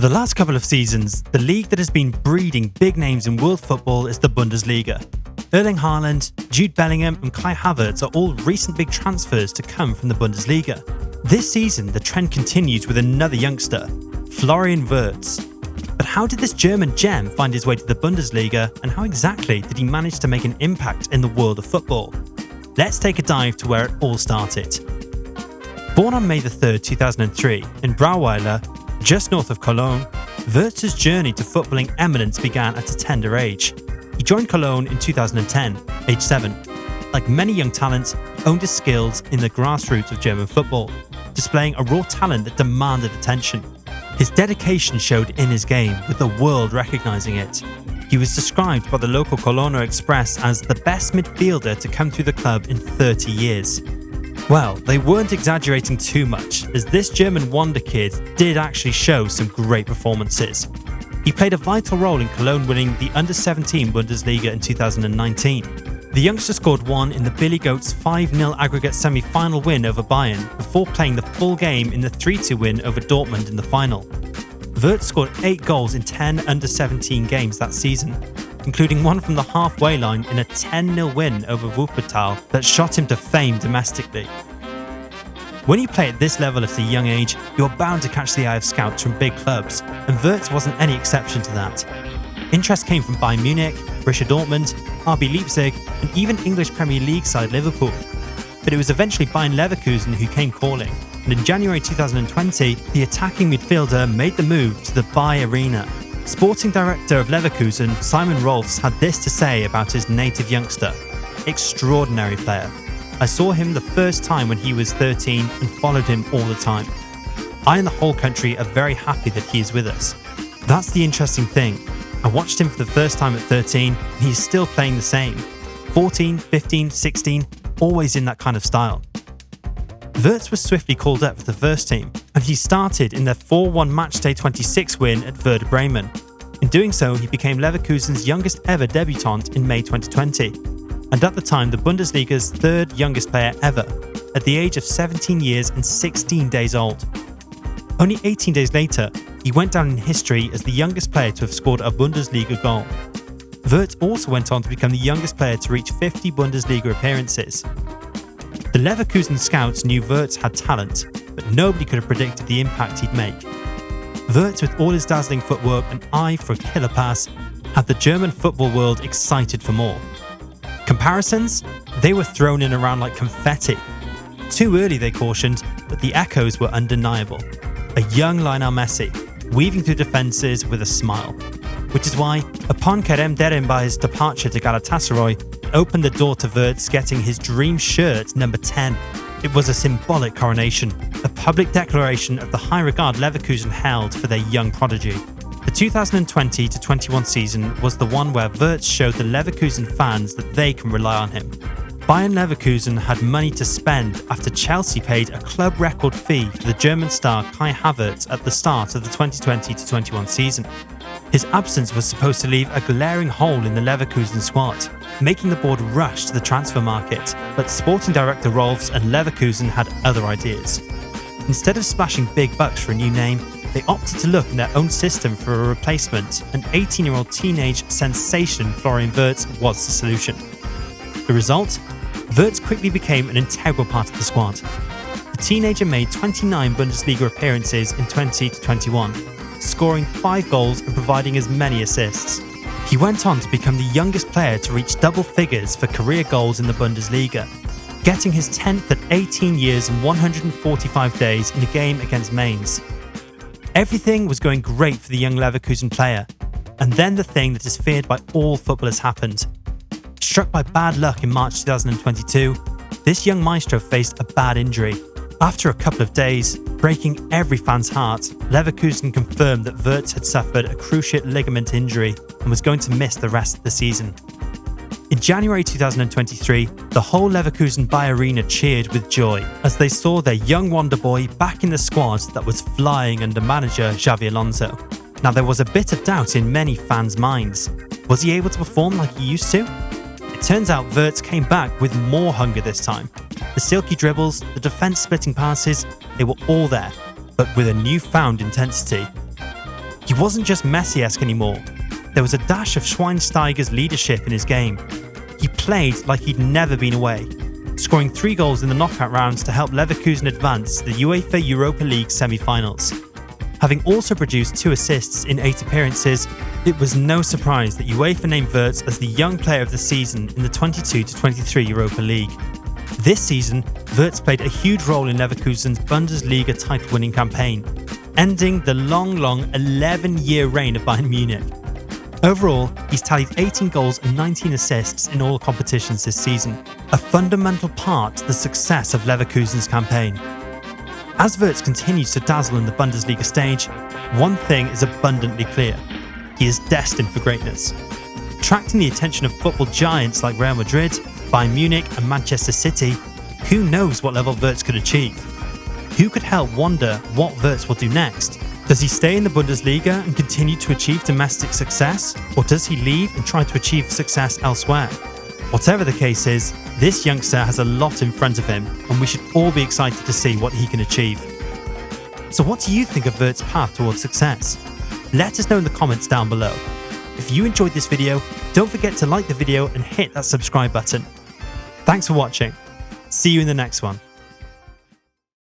the last couple of seasons, the league that has been breeding big names in world football is the Bundesliga. Erling Haaland, Jude Bellingham and Kai Havertz are all recent big transfers to come from the Bundesliga. This season, the trend continues with another youngster, Florian Wirtz. But how did this German gem find his way to the Bundesliga, and how exactly did he manage to make an impact in the world of football? Let's take a dive to where it all started. Born on May 3, 2003 in Brauweiler, just north of Cologne, Wirtz's journey to footballing eminence began at a tender age. He joined Cologne in 2010, age 7. Like many young talents, he honed his skills in the grassroots of German football, displaying a raw talent that demanded attention. His dedication showed in his game, with the world recognising it. He was described by the local Cologner Express as the best midfielder to come through the club in 30 years. Well, they weren't exaggerating too much, as this German wonder kid did actually show some great performances. He played a vital role in Cologne winning the Under-17 Bundesliga in 2019. The youngster scored one in the Billy Goats 5-0 aggregate semi-final win over Bayern, before playing the full game in the 3-2 win over Dortmund in the final. Wirtz scored 8 goals in 10 Under-17 games that season, including one from the halfway line in a 10-0 win over Wuppertal that shot him to fame domestically. When you play at this level at a young age, you're bound to catch the eye of scouts from big clubs, and Wirtz wasn't any exception to that. Interest came from Bayern Munich, Borussia Dortmund, RB Leipzig, and even English Premier League side Liverpool. But it was eventually Bayern Leverkusen who came calling, and in January 2020, the attacking midfielder made the move to the Bayer Arena. Sporting director of Leverkusen, Simon Rolfs, had this to say about his native youngster. Extraordinary player. I saw him the first time when he was 13 and followed him all the time. I and the whole country are very happy that he is with us. That's the interesting thing. I watched him for the first time at 13 and he's still playing the same. 14, 15, 16, always in that kind of style. Wirtz was swiftly called up for the first team, and he started in their 4-1 matchday 26 win at Werder Bremen. In doing so, he became Leverkusen's youngest ever debutant in May 2020, and at the time the Bundesliga's third youngest player ever, at the age of 17 years and 16 days old. Only 18 days later, he went down in history as the youngest player to have scored a Bundesliga goal. Wirtz also went on to become the youngest player to reach 50 Bundesliga appearances. The Leverkusen scouts knew Wirtz had talent, but nobody could have predicted the impact he'd make. Wirtz, with all his dazzling footwork and eye for a killer pass, had the German football world excited for more. Comparisons? They were thrown in around like confetti. Too early, they cautioned, but the echoes were undeniable. A young Lionel Messi, weaving through defences with a smile. Which is why, upon Kerem Demirbay's departure to Galatasaray, it opened the door to Wirtz getting his dream shirt number 10. It was a symbolic coronation, a public declaration of the high regard Leverkusen held for their young prodigy. The 2020-21 season was the one where Wirtz showed the Leverkusen fans that they can rely on him. Bayern Leverkusen had money to spend after Chelsea paid a club record fee for the German star Kai Havertz at the start of the 2020-21 season. His absence was supposed to leave a glaring hole in the Leverkusen squad, making the board rush to the transfer market, but sporting director Rolfs and Leverkusen had other ideas. Instead of splashing big bucks for a new name, they opted to look in their own system for a replacement, and 18-year-old teenage sensation Florian Wirtz was the solution. The result? Wirtz quickly became an integral part of the squad. The teenager made 29 Bundesliga appearances in 20-21, scoring 5 goals and providing as many assists. He went on to become the youngest player to reach double figures for career goals in the Bundesliga, getting his 10th at 18 years and 145 days in a game against Mainz. Everything was going great for the young Leverkusen player, and then the thing that is feared by all footballers happened. Struck by bad luck in March 2022, this young maestro faced a bad injury. After a couple of days, breaking every fan's heart, Leverkusen confirmed that Wirtz had suffered a cruciate ligament injury and was going to miss the rest of the season. In January 2023, the whole Leverkusen Bayer Arena cheered with joy as they saw their young wonder boy back in the squad that was flying under manager Xabi Alonso. Now, there was a bit of doubt in many fans' minds. Was he able to perform like he used to? It turns out Wirtz came back with more hunger this time. The silky dribbles, the defence-splitting passes, they were all there, but with a newfound intensity. He wasn't just Messi-esque anymore. There was a dash of Schweinsteiger's leadership in his game. He played like he'd never been away, scoring 3 goals in the knockout rounds to help Leverkusen advance to the UEFA Europa League semi-finals. Having also produced 2 assists in 8 appearances, it was no surprise that UEFA named Wirtz as the young player of the season in the 22-23 Europa League. This season, Wirtz played a huge role in Leverkusen's Bundesliga title-winning campaign, ending the long 11-year reign of Bayern Munich. Overall, he's tallied 18 goals and 19 assists in all competitions this season, a fundamental part to the success of Leverkusen's campaign. As Wirtz continues to dazzle in the Bundesliga stage, one thing is abundantly clear: he is destined for greatness. Attracting the attention of football giants like Real Madrid, Bayern Munich and Manchester City, who knows what level Wirtz could achieve? Who could help wonder what Wirtz will do next? Does he stay in the Bundesliga and continue to achieve domestic success? Or does he leave and try to achieve success elsewhere? Whatever the case is, this youngster has a lot in front of him, and we should all be excited to see what he can achieve. So what do you think of Wirtz's path towards success? Let us know in the comments down below. If you enjoyed this video, don't forget to like the video and hit that subscribe button. Thanks for watching. See you in the next one.